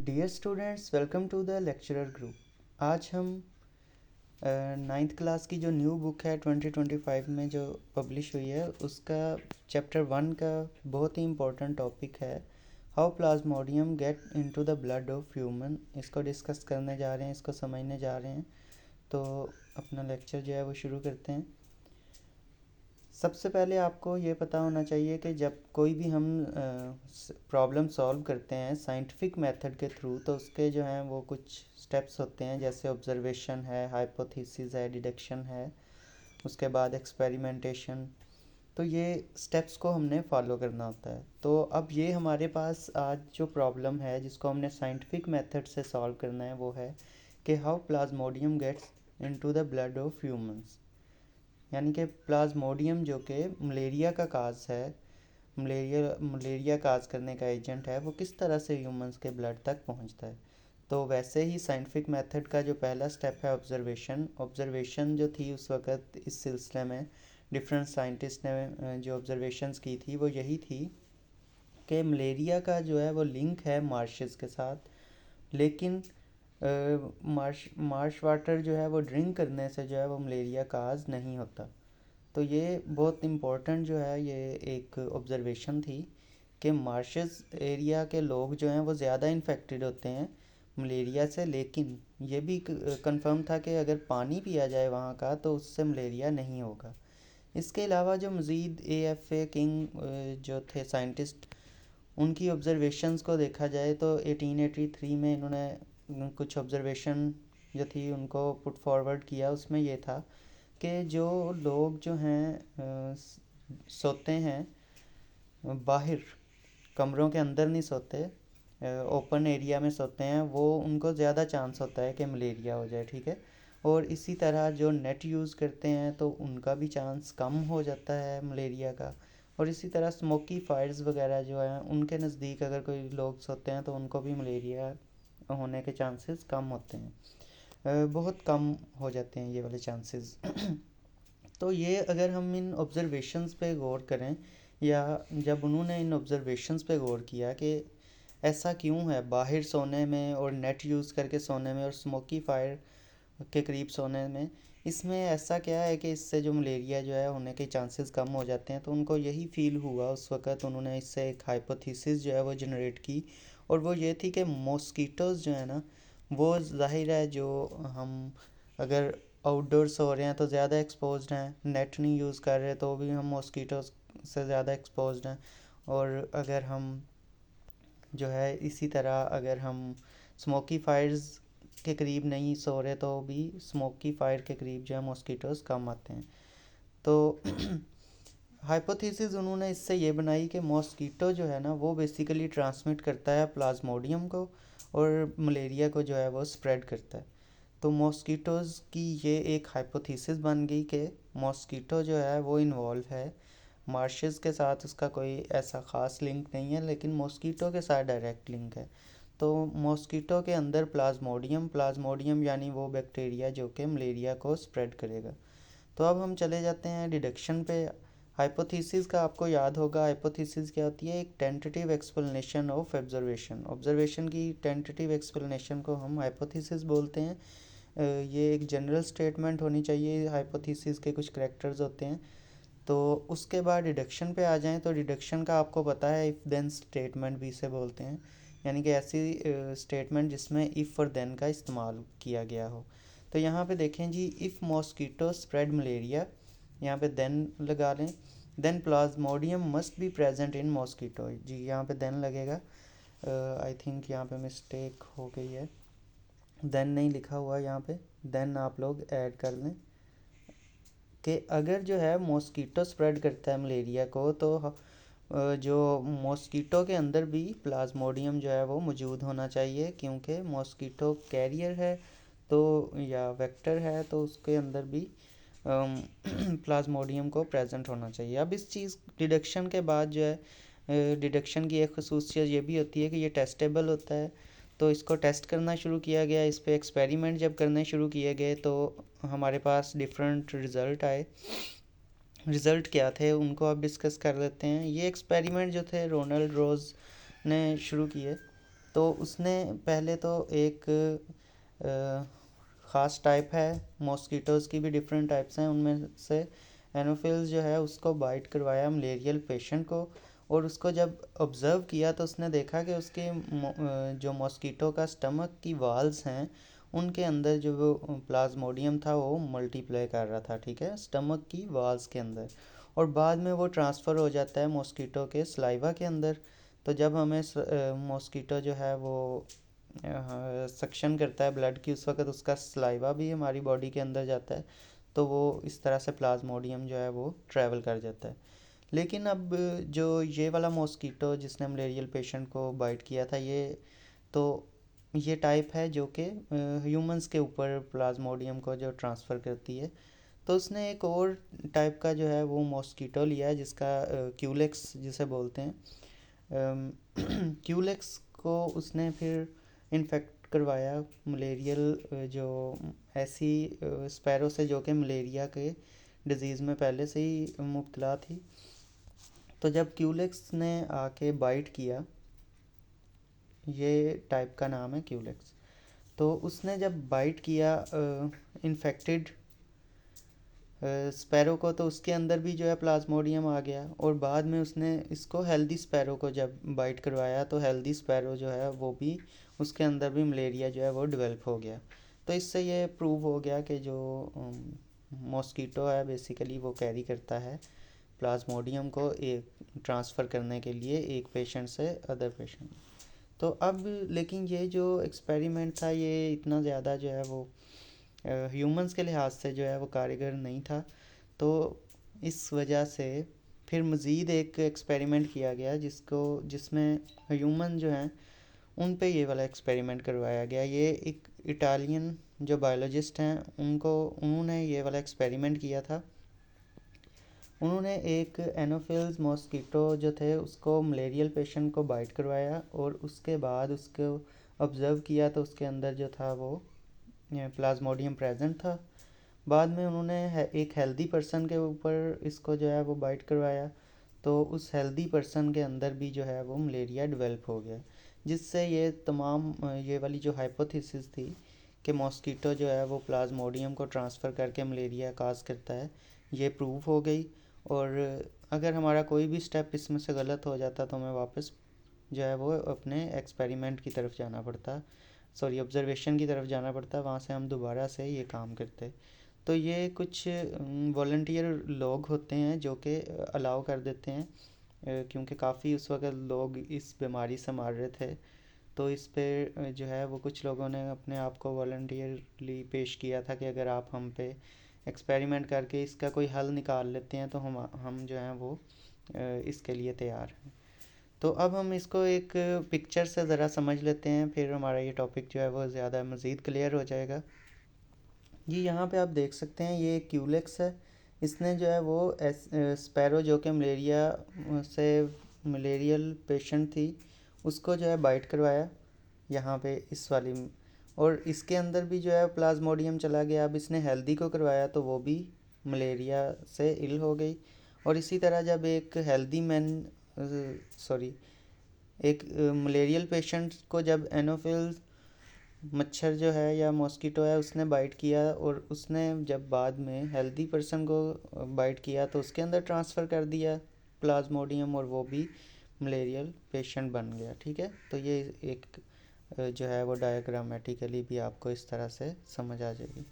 Dear students, welcome to the lecturer group. आज हम ninth class की जो न्यू बुक है 2025 में जो पब्लिश हुई है उसका चैप्टर 1 का बहुत ही इम्पोर्टेंट टॉपिक है how Plasmodium get into the blood of human. इसको डिस्कस करने जा रहे हैं, इसको समझने जा रहे हैं। तो अपना लेक्चर जो है वो शुरू करते हैं। सबसे पहले आपको ये पता होना चाहिए कि जब कोई भी हम प्रॉब्लम सॉल्व करते हैं साइंटिफिक मेथड के थ्रू, तो उसके जो हैं वो कुछ स्टेप्स होते हैं, जैसे ऑब्जर्वेशन है, हाइपोथेसिस है, डिडक्शन है, उसके बाद एक्सपेरिमेंटेशन। तो ये स्टेप्स को हमने फॉलो करना होता है। तो अब ये हमारे पास आज जो प्रॉब्लम है जिसको हमने साइंटिफिक मेथड से सॉल्व करना है वो है कि how plasmodium gets into the blood of humans. यानी कि प्लाज्मोडियम जो कि मलेरिया का काज है, मलेरिया काज करने का एजेंट है, वो किस तरह से ह्यूमंस के ब्लड तक पहुंचता है। तो वैसे ही साइंटिफिक मेथड का जो पहला स्टेप है ऑब्जर्वेशन जो थी उस वक़्त इस सिलसिले में डिफरेंट साइंटिस्ट ने जो ऑब्जर्वेशंस की थी वो यही थी कि मलेरिया का जो है वो लिंक है मार्शेस के साथ, लेकिन मार्श वाटर जो है वो ड्रिंक करने से जो है वो मलेरिया काज नहीं होता। तो ये बहुत इम्पोर्टेंट जो है ये एक ऑब्जर्वेशन थी कि मार्शेस एरिया के लोग जो हैं वो ज़्यादा इन्फेक्टेड होते हैं मलेरिया से, लेकिन ये भी कंफर्म था कि अगर पानी पिया जाए वहाँ का तो उससे मलेरिया नहीं होगा। इसके अलावा जो मज़ीद AFA किंग जो थे साइंटिस्ट, उनकी ऑब्जर्वेशंस को देखा जाए तो 1883 में इन्होंने कुछ ऑब्जर्वेशन जो थी उनको पुट फॉरवर्ड किया। उसमें ये था कि जो लोग जो हैं सोते हैं बाहर, कमरों के अंदर नहीं सोते, ओपन एरिया में सोते हैं, वो उनको ज़्यादा चांस होता है कि मलेरिया हो जाए। ठीक है। और इसी तरह जो नेट यूज़ करते हैं तो उनका भी चांस कम हो जाता है मलेरिया का। और इसी तरह स्मोकी फायर्स वगैरह जो हैं उनके नज़दीक अगर कोई लोग सोते हैं तो उनको भी मलेरिया होने के चांसेस कम होते हैं, बहुत कम हो जाते हैं ये वाले चांसेस। तो ये अगर हम इन ऑब्जर्वेशंस पे गौर करें, या जब उन्होंने इन ऑब्जर्वेशंस पे गौर किया कि ऐसा क्यों है बाहर सोने में और नेट यूज़ करके सोने में और स्मोकी फायर के करीब सोने में, इसमें ऐसा क्या है कि इससे जो मलेरिया जो है होने के चांसेस कम हो जाते हैं। तो उनको यही फील हुआ उस वक़्त, उन्होंने इससे एक हाइपोथेसिस जो है वो जनरेट की, और वो ये थी कि मॉस्कीटोज़ जो है ना, वो ज़ाहिर है जो हम अगर आउटडोर्स हो रहे हैं तो ज़्यादा एक्सपोज्ड हैं, नेट नहीं यूज़ कर रहे तो भी हम मॉस्कीटोज़ से ज़्यादा एक्सपोज्ड हैं। और अगर हम जो है इसी तरह अगर हम स्मोकी फायर्स के करीब नहीं सो रहे तो भी स्मोकी फायर के करीब जो है मॉस्कीटोज़ कम आते हैं। तो हाइपोथेसिस उन्होंने इससे ये बनाई कि मॉस्कीटो जो है ना वो बेसिकली ट्रांसमिट करता है प्लाज्मोडियम को और मलेरिया को जो है वो स्प्रेड करता है। तो मॉस्कीटोज़ की ये एक हाइपोथेसिस बन गई कि मॉस्कीटो जो है वो इन्वॉल्व है मार्शेस के साथ, उसका कोई ऐसा ख़ास लिंक नहीं है, लेकिन मॉस्कीटो के साथ डायरेक्ट लिंक है। तो मॉस्कीटो के अंदर प्लाज्मोडियम यानी वो बैक्टीरिया जो कि मलेरिया को स्प्रेड करेगा। तो अब हम चले जाते हैं डिडक्शन पे। हाइपोथेसिस का आपको याद होगा, हाइपोथेसिस क्या होती है? एक टेंटेटिव एक्सप्लेनेशन ऑफ ऑब्जर्वेशन की टेंटेटिव एक्सप्लेनेशन को हम हाइपोथेसिस बोलते हैं। ये एक जनरल स्टेटमेंट होनी चाहिए, हाइपोथेसिस के कुछ करेक्टर्स होते हैं। तो उसके बाद डिडक्शन पे आ जाएं तो डिडक्शन का आपको पता है इफ़ देन स्टेटमेंट भी इसे बोलते हैं, यानी कि ऐसी स्टेटमेंट जिसमें इफ़ और देन का इस्तेमाल किया गया हो। तो यहाँ पे देखें जी, इफ़ मॉस्कीटो स्प्रेड मलेरिया, यहाँ पे देन लगा लें, then plasmodium must be present in mosquito. जी यहाँ पे देन लगेगा, आई थिंक यहाँ पे मिस्टेक हो गई है, देन नहीं लिखा हुआ यहाँ पे, देन आप लोग ऐड कर लें कि अगर जो है मॉस्कीटो स्प्रेड करता है मलेरिया को तो जो मॉस्कीटो के अंदर भी प्लाज्मोडियम जो है वो मौजूद होना चाहिए, क्योंकि मॉस्कीटो कैरियर है तो या वेक्टर है तो उसके अंदर भी प्लाज्मोडियम को प्रेजेंट होना चाहिए। अब इस चीज़ डिडक्शन के बाद जो है, डिडक्शन की एक खसूसियत ये भी होती है कि ये टेस्टेबल होता है। तो इसको टेस्ट करना शुरू किया गया, इस पे एक्सपेरिमेंट जब करने शुरू किए गए तो हमारे पास डिफरेंट रिज़ल्ट आए। रिज़ल्ट क्या थे उनको अब डिस्कस कर लेते हैं। ये एक्सपेरिमेंट जो थे रोनाल्ड रोज़ ने शुरू किए। तो उसने पहले तो एक ख़ास टाइप है, मॉस्किटोज़ की भी डिफरेंट टाइप्स हैं, उनमें से एनोफिल्स जो है उसको बाइट करवाया मलेरियल पेशेंट को। और उसको जब ऑब्ज़र्व किया तो उसने देखा कि उसके जो मॉस्किटो का स्टमक की वाल्स हैं उनके अंदर जो वो प्लाज्मोडियम था वो मल्टीप्लाई कर रहा था, ठीक है, स्टमक की वाल्स के अंदर। और बाद में वो ट्रांसफ़र हो जाता है मॉस्किटो के सलाइवा के अंदर। तो जब हमें मॉस्किटो जो है वो सक्शन करता है ब्लड की, उस वक्त उसका सलाइवा भी हमारी बॉडी के अंदर जाता है, तो वो इस तरह से प्लाज्मोडियम जो है वो ट्रैवल कर जाता है। लेकिन अब जो ये वाला मॉस्किटो जिसने मलेरियल पेशेंट को बाइट किया था, तो ये टाइप है जो कि ह्यूमंस के ऊपर प्लाज्मोडियम को जो ट्रांसफ़र करती है। तो उसने एक और टाइप का जो है वो मॉस्किटो लिया है जिसका क्यूलेक्स जिसे बोलते हैं। क्यूलेक्स को उसने फिर इन्फेक्ट करवाया मलेरियल जो ऐसी स्पैरो से जो कि मलेरिया के डिज़ीज़ में पहले से ही मुब्तला थी। तो जब क्यूलेक्स ने आके बाइट किया, ये टाइप का नाम है क्यूलेक्स, तो उसने जब बाइट किया इन्फेक्टेड स्पैरो को, तो उसके अंदर भी जो है प्लाज्मोडियम आ गया। और बाद में उसने इसको हेल्दी स्पैरो को जब बाइट करवाया तो हेल्दी स्पैरो जो है वो भी उसके अंदर भी मलेरिया जो है वो डेवलप हो गया। तो इससे ये प्रूव हो गया कि जो मॉस्किटो है बेसिकली वो कैरी करता है प्लाज्मोडियम को एक ट्रांसफ़र करने के लिए एक पेशेंट से अदर पेशेंट। तो अब लेकिन ये जो एक्सपेरिमेंट था ये इतना ज़्यादा जो है वो ह्यूमंस के लिहाज से जो है वो कारगर नहीं था। तो इस वजह से फिर मज़ीद एक एक्सपेरिमेंट किया गया जिसमें ह्यूमन जो हैं उन पे ये वाला एक्सपेरिमेंट करवाया गया। ये एक इटालियन जो बायोलॉजिस्ट हैं उन्होंने ये वाला एक्सपेरिमेंट किया था। उन्होंने एक एनोफिल्स मॉस्किटो जो थे उसको मलेरियल पेशेंट को बाइट करवाया और उसके बाद उसको ऑब्ज़र्व किया तो उसके अंदर जो था वो प्लाज्मोडियम प्रेजेंट था। बाद में उन्होंने एक हेल्दी पर्सन के ऊपर इसको जो है वो बाइट करवाया, तो उस हेल्दी पर्सन के अंदर भी जो है वो मलेरिया डेवलप हो गया। जिससे ये तमाम ये वाली जो हाइपोथेसिस थी कि मॉस्किटो जो है वो प्लाज्मोडियम को ट्रांसफ़र करके मलेरिया काज करता है, ये प्रूव हो गई। और अगर हमारा कोई भी स्टेप इसमें से गलत हो जाता तो हमें वापस जो है वो अपने एक्सपेरिमेंट की तरफ जाना पड़ता, सॉरी ऑब्जर्वेशन की तरफ जाना पड़ता, वहाँ से हम दोबारा से ये काम करते। तो ये कुछ वॉल्टियर लोग होते हैं जो कि अलाउ कर देते हैं, क्योंकि काफ़ी उस वक्त लोग इस बीमारी से मार रहे थे। तो इस पे जो है वो कुछ लोगों ने अपने आप को वॉलंटियरली पेश किया था कि अगर आप हम पे एक्सपेरिमेंट करके इसका कोई हल निकाल लेते हैं तो हम जो हैं वो इसके लिए तैयार हैं। तो अब हम इसको एक पिक्चर से ज़रा समझ लेते हैं, फिर हमारा ये टॉपिक जो है वो ज़्यादा मज़ीद क्लियर हो जाएगा। ये यहाँ पे आप देख सकते हैं ये क्यूलेक्स है। इसने जो है वो स्पैरो जो कि से मलेरियल पेशेंट थी उसको जो है बाइट करवाया यहाँ पे इस वाली और इसके अंदर भी जो है प्लाज्मोडियम चला गया। अब इसने हेल्दी को करवाया तो वो भी मलेरिया से इल हो गई। और इसी तरह जब एक हेल्दी मैन सॉरी एक मलेरियल पेशेंट को जब एनोफिल्स मच्छर जो है या मॉस्किटो है उसने बाइट किया और उसने जब बाद में हेल्दी पर्सन को बाइट किया तो उसके अंदर ट्रांसफ़र कर दिया प्लाज्मोडियम और वो भी मलेरियल पेशेंट बन गया, ठीक है। तो ये एक जो है वो डायग्रामेटिकली भी आपको इस तरह से समझ आ जाएगी।